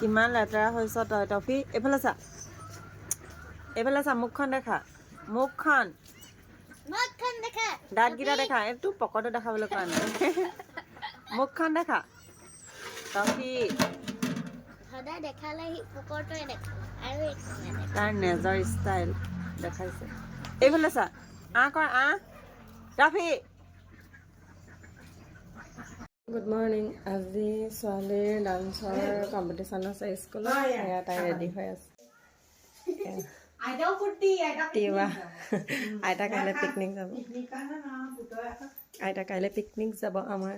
কিমান লেতেৰা হৈছ তই টফি এইফালে চা মুখখন দেখা মুখখন দাঁতকেইটা দেখা এইটো পকৰটো দেখাবলৈ কোৱা নাই মুখখন দেখা টফি তাৰ নেজৰ ষ্টাইল দেখাইছে এইফালে চা কৰ টফি গুড মৰ্ণিং আজি ছোৱালীৰ ডান্সৰ কম্পিটিশ্যন আছে স্কুলত এয়া তাই ৰেডি হৈ আছে আইতা কাইলৈ পিকনিক যাব আমাৰ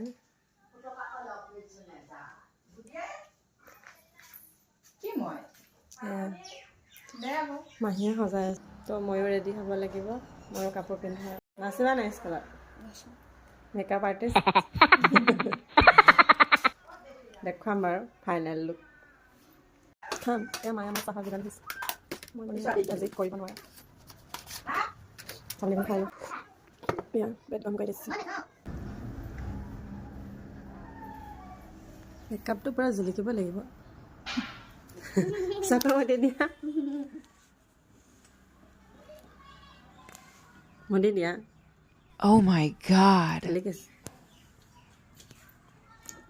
মাহীয়ে সজাই আছে তো ময়ো ৰেডি হ'ব লাগিব ময়ো কাপোৰ পিন্ধাই নাচিবা নাই স্কুলত মেকআপ আৰ্টিষ্ট দেখুৱাম বাৰু ফাইনেল লুক খাম এই মায়ে মোক চাহৰ যোগান দিছে মই আজি কৰিব নোৱাৰোঁ চাউলখন খাই লওঁ বেড কাম কৰি দিছে মেকআপটো পূৰা জিলিকিব লাগিব চাকৰ মতে দিয়া মতে দিয়া Oh my god.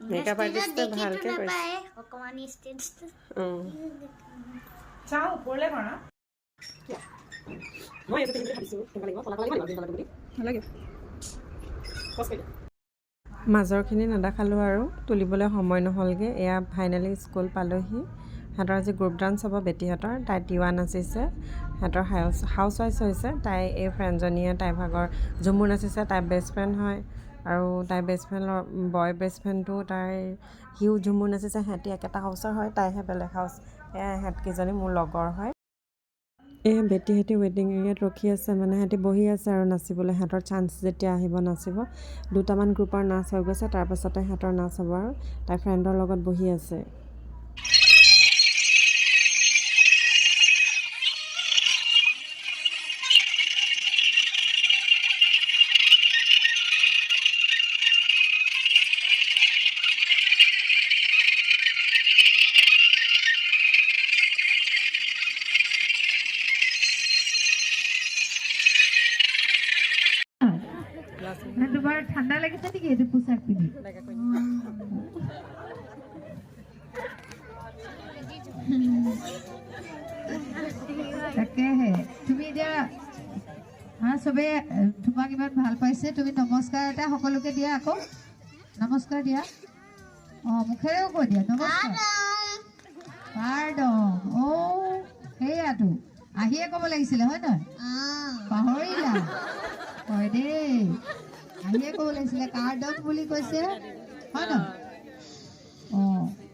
মেকআপ আৰ্টিষ্টে ভালকে কৰিছে অকমানি ষ্টেজটো চাও ওপৰলে কৰা মই এইটো পিন্ধি ভাবিছো কেনেকুৱা লাগিব ফলা লাগিব বুলি নালাগে মাজৰখিনি নেদেখালোঁ আৰু তুলিবলৈ সময় নহ'লগৈ এয়া ফাইনেলি স্কুল পালোহি সিহঁতৰ আজি গ্ৰুপ ডান্স হ'ব বেটীহঁতৰ তাই তিৱা নাচিছে সিহঁতৰ হাউচ ৱাইফ হৈছে তাই এই ফ্ৰেণ্ডজনীয়ে তাই ভাগৰ ঝুমুৰ নাচিছে তাইৰ বেষ্ট ফ্ৰেণ্ড হয় আৰু তাইৰ বেষ্ট ফ্ৰেণ্ডৰ বয় বেষ্ট ফ্ৰেণ্ডটো তাইৰ সিও ঝুমুৰ নাচিছে সিহঁতি একেটা হাউচৰ হয় তাইহে বেলেগ হাউচ এয়া সিহঁতকেইজনী মোৰ লগৰ হয় এয়া বেটীহঁতি ৱেটিং এৰিয়াত ৰখি আছে মানে সিহঁতি বহি আছে আৰু নাচিবলৈ সিহঁতৰ চান্স যেতিয়া আহিব নাচিব দুটামান গ্ৰুপৰ নাচ হৈ গৈছে তাৰপাছতে সিহঁতৰ নাচ হ'ব আৰু তাই ফ্ৰেণ্ডৰ লগত বহি আছে তোমাৰ ঠাণ্ডা লাগিছে নেকি এইটো পোচাক পিন্ধি তাকেহে তুমি এতিয়া চবে তোমাক ইমান ভাল পাইছে তুমি নমস্কাৰ এটা সকলোকে দিয়া আকৌ নমস্কাৰ দিয়া মুখেৰেও কৈ দিয়া নমস্কাৰ পাৰ্ডন সেইয়াতো আহিয়ে ক'ব লাগিছিলে হয় নহয় পাহৰিলা হয় দেই আহিয়ে ক'ব লাগিছিলে কাৰ্ডন বুলি কৈছে হয় ন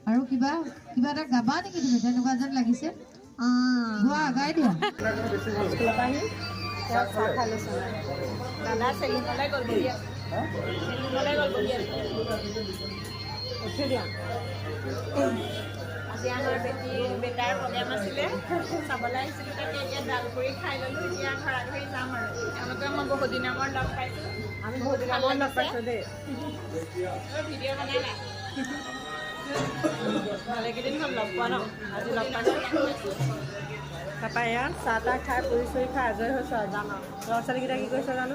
আৰু কিবা এটা গাবা নেকি তুমি তেনেকুৱা যেন লাগিছে গোৱা গাই দিয়া আজি আমাৰ বেটাৰ প্ৰগ্ৰেম আছিলে চাবলৈ আহিছিলোঁ তাকে এতিয়া ডাল কৰি খাই ল'লোঁ এতিয়া ঘৰা ঘৰি যাম আৰু তেওঁলোকে মই বহুত দিনৰ মূৰত লগ পাইছোঁ আমি বহুত দিনৰ মূৰত লগ পাইছোঁ দেই ভিডিঅ' বনালা ভালেকেইদিন হ'ল লগ পোৱা ন আজি লগ পাইছোঁ তাৰপৰা এয়া চাহ তাহ খাই পুৰি চুৰি খাই আজৰি হৈছোঁ আৰু যাম আৰু ল'ৰা ছোৱালীকেইটা কি কৰিছে জানো